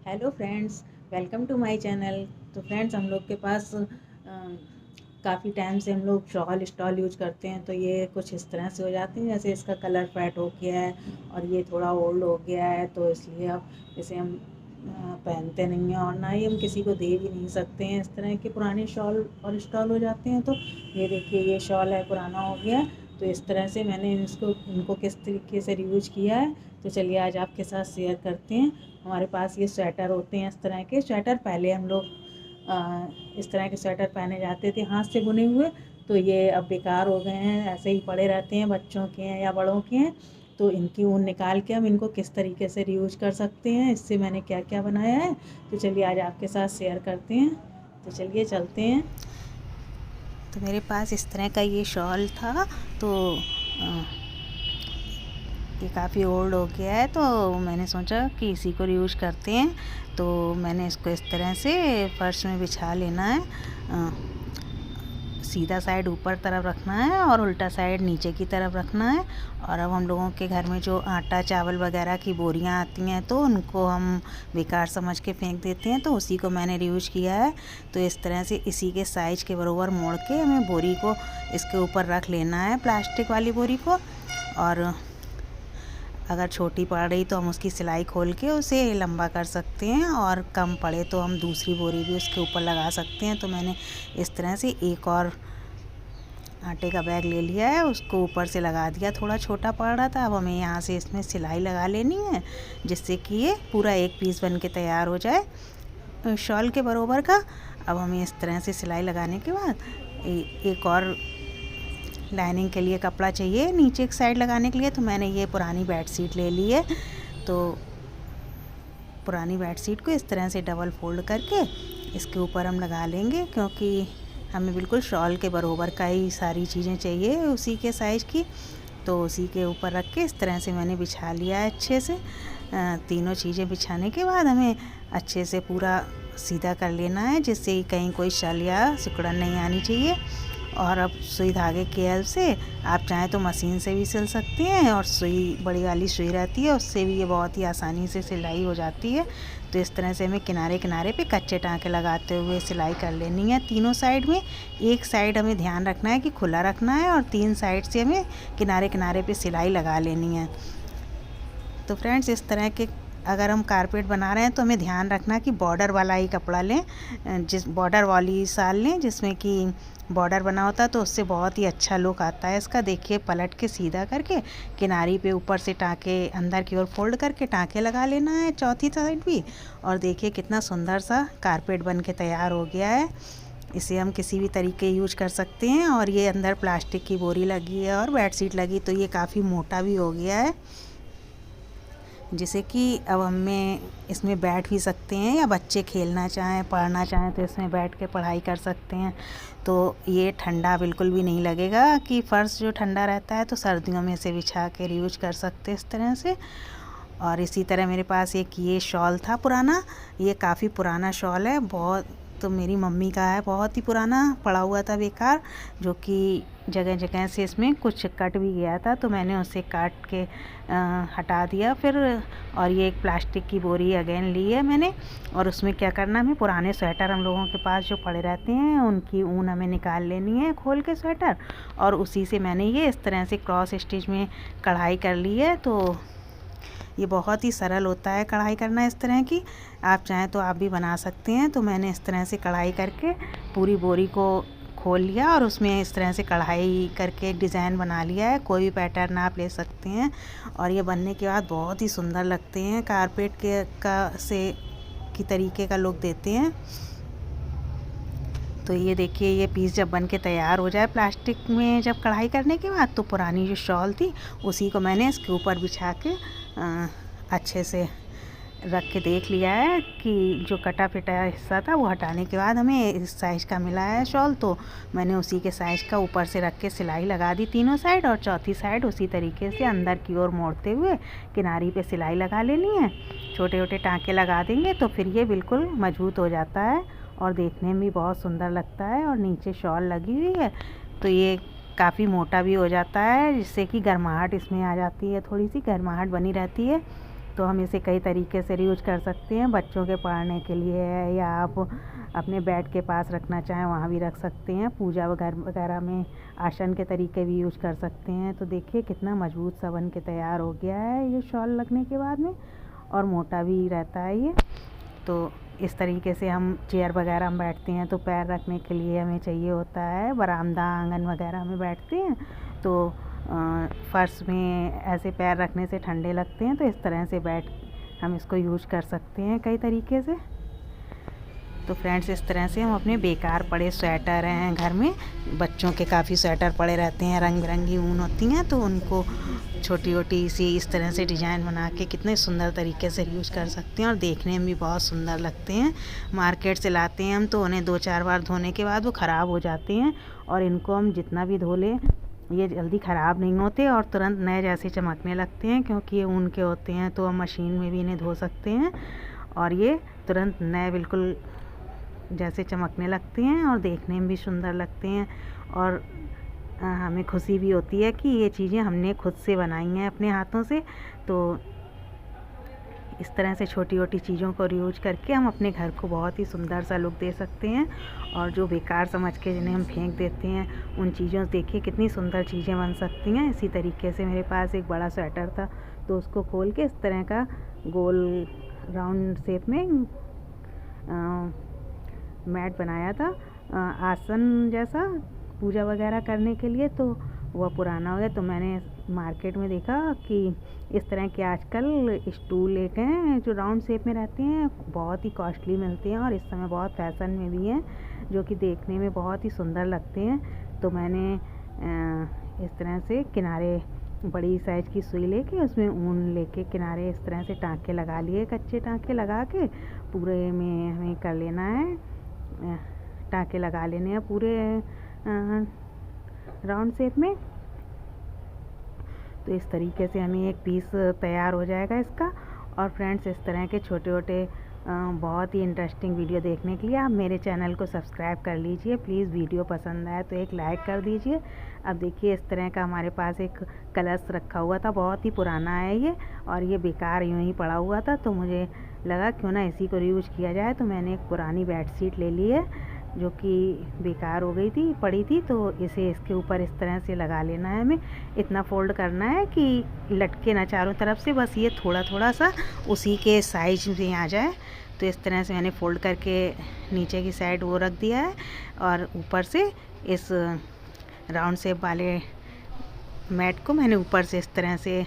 Hello friends, welcome to my channel. तो friends, हम लोग के पास काफ़ी टाइम से हम लोग शॉल स्टॉल यूज करते हैं। तो ये कुछ इस तरह से हो जाते हैं, जैसे इसका कलर फेड हो गया है और ये थोड़ा ओल्ड हो गया है, तो इसलिए अब इसे हम पहनते नहीं हैं और ना ही हम किसी को दे भी नहीं सकते हैं। इस तरह के पुराने शॉल और स्टॉल हो जाते हैं। तो ये देखिए, ये शॉल है, पुराना हो गया है। तो इस तरह से मैंने इनको किस तरीके से रीयूज किया है, तो चलिए आज आपके साथ शेयर करते हैं। हमारे पास ये स्वेटर होते हैं, इस तरह के स्वेटर पहले हम लोग इस तरह के स्वेटर पहने जाते थे हाथ से बुने हुए। तो ये अब बेकार हो गए हैं, ऐसे ही पड़े रहते हैं, बच्चों के हैं या बड़ों के हैं। तो इनकी ऊन निकाल के हम इनको किस तरीके से रीयूज कर सकते हैं, इससे मैंने क्या क्या बनाया है, तो चलिए आज आपके साथ शेयर करते हैं। तो चलिए चलते हैं। तो मेरे पास इस तरह का ये शॉल था। तो ये काफ़ी ओल्ड हो गया है, तो मैंने सोचा कि इसी को यूज़ करते हैं। तो मैंने इसको इस तरह से फर्श में बिछा लेना है। सीधा साइड ऊपर तरफ रखना है और उल्टा साइड नीचे की तरफ रखना है। और अब हम लोगों के घर में जो आटा चावल वगैरह की बोरियां आती हैं, तो उनको हम बेकार समझ के फेंक देते हैं, तो उसी को मैंने रीयूज किया है। तो इस तरह से इसी के साइज के बराबर मोड़ के हमें बोरी को इसके ऊपर रख लेना है, प्लास्टिक वाली बोरी को। और अगर छोटी पड़ रही तो हम उसकी सिलाई खोल के उसे लंबा कर सकते हैं, और कम पड़े तो हम दूसरी बोरी भी उसके ऊपर लगा सकते हैं। तो मैंने इस तरह से एक और आटे का बैग ले लिया है, उसको ऊपर से लगा दिया। थोड़ा छोटा पड़ रहा था, अब हमें यहाँ से इसमें सिलाई लगा लेनी है, जिससे कि ये पूरा एक पीस बन के तैयार हो जाए शॉल के बराबर का। अब हमें इस तरह से सिलाई लगाने के बाद एक और लाइनिंग के लिए कपड़ा चाहिए नीचे एक साइड लगाने के लिए। तो मैंने ये पुरानी बेडशीट ले ली है। तो पुरानी बेडशीट को इस तरह से डबल फोल्ड करके इसके ऊपर हम लगा लेंगे, क्योंकि हमें बिल्कुल शॉल के बराबर का ही सारी चीज़ें चाहिए उसी के साइज़ की। तो उसी के ऊपर रख के इस तरह से मैंने बिछा लिया है अच्छे से। तीनों चीज़ें बिछाने के बाद हमें अच्छे से पूरा सीधा कर लेना है, जिससे कहीं कोई शल या सिकुड़न नहीं आनी चाहिए। और अब सुई धागे की हेल्प से आप चाहें तो मशीन से भी सिल सकते हैं, और सुई बड़ी वाली सुई रहती है, उससे भी ये बहुत ही आसानी से सिलाई हो जाती है। तो इस तरह से हमें किनारे किनारे पे कच्चे टाँके लगाते हुए सिलाई कर लेनी है तीनों साइड में। एक साइड हमें ध्यान रखना है कि खुला रखना है, और 3 साइड से हमें किनारे किनारे पे सिलाई लगा लेनी है। तो फ्रेंड्स, इस तरह के अगर हम कारपेट बना रहे हैं तो हमें ध्यान रखना कि बॉर्डर वाला ही कपड़ा लें, जिस बॉर्डर वाली शाल लें जिसमें कि बॉर्डर बना होता है, तो उससे बहुत ही अच्छा लुक आता है इसका। देखिए, पलट के सीधा करके किनारी पे ऊपर से टाँके अंदर की ओर फोल्ड करके टाँके लगा लेना है चौथी साइड भी। और देखिए कितना सुंदर सा कारपेट बन के तैयार हो गया है। इसे हम किसी भी तरीके यूज कर सकते हैं। और ये अंदर प्लास्टिक की बोरी लगी है और बेडशीट लगी, तो ये काफ़ी मोटा भी हो गया है, जिसे कि अब हमें इसमें बैठ भी सकते हैं, या बच्चे खेलना चाहें पढ़ना चाहें तो इसमें बैठ के पढ़ाई कर सकते हैं। तो ये ठंडा बिल्कुल भी नहीं लगेगा, कि फ़र्श जो ठंडा रहता है तो सर्दियों में इसे बिछा के यूज कर सकते हैं इस तरह से। और इसी तरह मेरे पास एक ये शॉल था पुराना। ये काफ़ी पुराना शॉल है, बहुत, तो मेरी मम्मी का है, बहुत ही पुराना पड़ा हुआ था बेकार, जो कि जगह जगह से इसमें कुछ कट भी गया था। तो मैंने उसे काट के हटा दिया फिर। और ये एक प्लास्टिक की बोरी अगेन ली है मैंने। और उसमें क्या करना, हमें पुराने स्वेटर हम लोगों के पास जो पड़े रहते हैं उनकी ऊन हमें निकाल लेनी है खोल के स्वेटर, और उसी से मैंने ये इस तरह से क्रॉस स्टिच में कढ़ाई कर ली है। तो ये बहुत ही सरल होता है कढ़ाई करना इस तरह की, आप चाहें तो आप भी बना सकते हैं। तो मैंने इस तरह से कढ़ाई करके पूरी बोरी को खोल लिया, और उसमें इस तरह से कढ़ाई करके एक डिज़ाइन बना लिया है। कोई भी पैटर्न आप ले सकते हैं, और ये बनने के बाद बहुत ही सुंदर लगते हैं, कारपेट के की तरीके का लुक देते हैं। तो ये देखिए, ये पीस जब बन के तैयार हो जाए प्लास्टिक में जब कढ़ाई करने के बाद, तो पुरानी जो शॉल थी उसी को मैंने इसके ऊपर बिछा के अच्छे से रख के देख लिया है कि जो कटा पिटा हिस्सा था वो हटाने के बाद हमें इस साइज़ का मिला है शॉल। तो मैंने उसी के साइज़ का ऊपर से रख के सिलाई लगा दी तीनों साइड, और चौथी साइड उसी तरीके से अंदर की ओर मोड़ते हुए किनारी पे सिलाई लगा लेनी है। छोटे छोटे टाँके लगा देंगे तो फिर ये बिल्कुल मजबूत हो जाता है, और देखने में भी बहुत सुंदर लगता है। और नीचे शॉल लगी हुई है, तो ये काफ़ी मोटा भी हो जाता है, जिससे कि गर्माहट इसमें आ जाती है, थोड़ी सी गर्माहट बनी रहती है। तो हम इसे कई तरीके से यूज कर सकते हैं। बच्चों के पढ़ने के लिए है, या आप अपने बेड के पास रखना चाहें वहाँ भी रख सकते हैं। पूजा वगैरह में आसन के तरीके भी यूज कर सकते हैं। तो देखिए कितना मजबूत सा बन के तैयार हो गया है ये शॉल लगने के बाद में, और मोटा भी रहता है ये। तो इस तरीके से हम चेयर वगैरह में बैठते हैं तो पैर रखने के लिए हमें चाहिए होता है। बरामदा आंगन वगैरह में बैठते हैं तो फर्श में ऐसे पैर रखने से ठंडे लगते हैं, तो इस तरह से बैठ हम इसको यूज कर सकते हैं कई तरीके से। तो फ्रेंड्स, इस तरह से हम अपने बेकार पड़े स्वेटर हैं घर में, बच्चों के काफ़ी स्वेटर पड़े रहते हैं, रंग बिरंगी ऊन होती हैं, तो उनको छोटी छोटी सी इस तरह से डिज़ाइन बना के कितने सुंदर तरीके से यूज कर सकते हैं, और देखने में भी बहुत सुंदर लगते हैं। मार्केट से लाते हैं हम तो उन्हें 2-4 बार धोने के बाद वो ख़राब हो जाते हैं, और इनको हम जितना भी धो लें ये जल्दी ख़राब नहीं होते और तुरंत नए जैसे चमकने लगते हैं, क्योंकि ये ऊन के होते हैं। तो हम मशीन में भी इन्हें धो सकते हैं और ये तुरंत नए बिल्कुल जैसे चमकने लगते हैं और देखने में भी सुंदर लगते हैं। और हमें खुशी भी होती है कि ये चीज़ें हमने खुद से बनाई हैं अपने हाथों से। तो इस तरह से छोटी छोटी चीज़ों को यूज करके हम अपने घर को बहुत ही सुंदर सा लुक दे सकते हैं। और जो बेकार समझ के जिन्हें हम फेंक देते हैं उन चीज़ों से देखिए कितनी सुंदर चीज़ें बन सकती हैं। इसी तरीके से मेरे पास एक बड़ा स्वेटर था, तो उसको खोल के इस तरह का गोल राउंड शेप में मैट बनाया था, आसन जैसा पूजा वगैरह करने के लिए। तो वह पुराना हो गया, तो मैंने मार्केट में देखा कि इस तरह के आजकल स्टूल एक हैं जो राउंड शेप में रहते हैं, बहुत ही कॉस्टली मिलते हैं और इस समय बहुत फैशन में भी हैं, जो कि देखने में बहुत ही सुंदर लगते हैं। तो मैंने इस तरह से किनारे बड़ी साइज़ की सुई लेके उसमें ऊन लेके किनारे इस तरह से टाँके लगा लिए, कच्चे टाँके लगा के पूरे में हमें कर लेना है, टाँके लगा लेने हैं पूरे राउंड शेप में। तो इस तरीके से हमें एक पीस तैयार हो जाएगा इसका। और फ्रेंड्स, इस तरह के छोटे छोटे बहुत ही इंटरेस्टिंग वीडियो देखने के लिए आप मेरे चैनल को सब्सक्राइब कर लीजिए प्लीज़। वीडियो पसंद आए तो एक लाइक कर दीजिए। अब देखिए इस तरह का हमारे पास एक कलश रखा हुआ था, बहुत ही पुराना है ये, और ये बेकार यूँ ही पड़ा हुआ था, तो मुझे लगा क्यों ना इसी को यूज किया जाए। तो मैंने एक पुरानी बेडशीट ले ली है जो कि बेकार हो गई थी, पड़ी थी, तो इसे इसके ऊपर इस तरह से लगा लेना है। हमें इतना फोल्ड करना है कि लटके ना चारों तरफ से, बस ये थोड़ा थोड़ा सा उसी के साइज में आ जाए। तो इस तरह से मैंने फोल्ड करके नीचे की साइड वो रख दिया है, और ऊपर से इस राउंड शेप वाले मैट को मैंने ऊपर से इस तरह से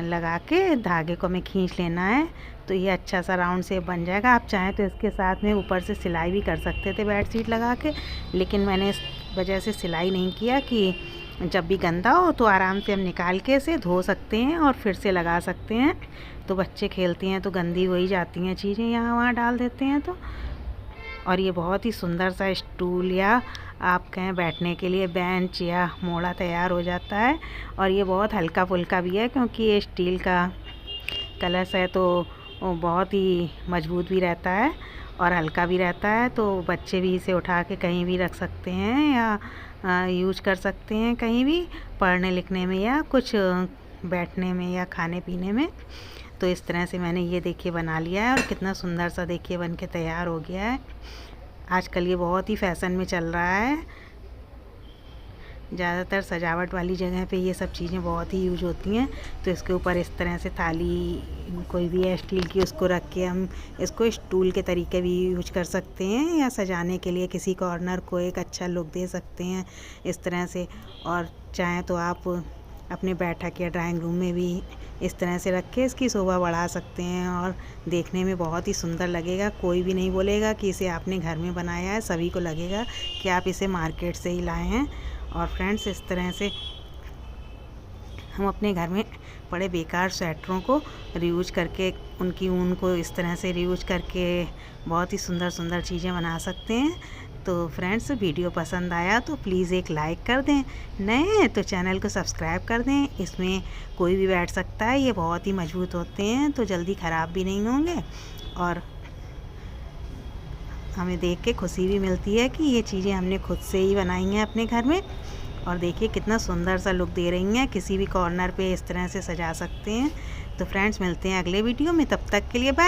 लगा के धागे को हमें खींच लेना है। तो ये अच्छा सा राउंड शेप बन जाएगा। आप चाहें तो इसके साथ में ऊपर से सिलाई भी कर सकते थे बेडशीट लगा के, लेकिन मैंने इस वजह से सिलाई नहीं किया कि जब भी गंदा हो तो आराम से हम निकाल के इसे धो सकते हैं और फिर से लगा सकते हैं। तो बच्चे खेलते हैं तो गंदी हो ही जाती हैं चीज़ें, यहाँ वहाँ डाल देते हैं तो। और ये बहुत ही सुंदर सा स्टूल या आप कहें बैठने के लिए बेंच या मोड़ा तैयार हो जाता है। और ये बहुत हल्का फुल्का भी है, क्योंकि ये स्टील का कलश है तो बहुत ही मजबूत भी रहता है और हल्का भी रहता है। तो बच्चे भी इसे उठा के कहीं भी रख सकते हैं या यूज कर सकते हैं कहीं भी, पढ़ने लिखने में या कुछ बैठने में या खाने पीने में। तो इस तरह से मैंने ये देखिए बना लिया है, और कितना सुंदर सा देखिए बन के तैयार हो गया है। आजकल ये बहुत ही फैशन में चल रहा है, ज़्यादातर सजावट वाली जगह पे ये सब चीज़ें बहुत ही यूज होती हैं। तो इसके ऊपर इस तरह से थाली कोई भी है स्टील की, उसको रख के हम इसको स्टूल के तरीके भी यूज कर सकते हैं, या सजाने के लिए किसी कॉर्नर को एक अच्छा लुक दे सकते हैं इस तरह से। और चाहें तो आप अपने बैठक या ड्राइंग रूम में भी इस तरह से रख के इसकी शोभा बढ़ा सकते हैं, और देखने में बहुत ही सुंदर लगेगा। कोई भी नहीं बोलेगा कि इसे आपने घर में बनाया है, सभी को लगेगा कि आप इसे मार्केट से ही लाए हैं। और फ्रेंड्स, इस तरह से हम अपने घर में पड़े बेकार स्वेटरों को रीयूज करके, उनकी ऊन को इस तरह से रीयूज करके बहुत ही सुंदर सुंदर चीज़ें बना सकते हैं। तो फ्रेंड्स, वीडियो पसंद आया तो प्लीज़ एक लाइक कर दें, नए हैं तो चैनल को सब्सक्राइब कर दें। इसमें कोई भी बैठ सकता है, ये बहुत ही मजबूत होते हैं तो जल्दी ख़राब भी नहीं होंगे, और हमें देख के खुशी भी मिलती है कि ये चीज़ें हमने खुद से ही बनाई हैं अपने घर में। और देखिए कितना सुंदर सा लुक दे रही हैं। किसी भी कॉर्नर पे इस तरह से सजा सकते हैं। तो फ्रेंड्स मिलते हैं अगले वीडियो में, तब तक के लिए बाय।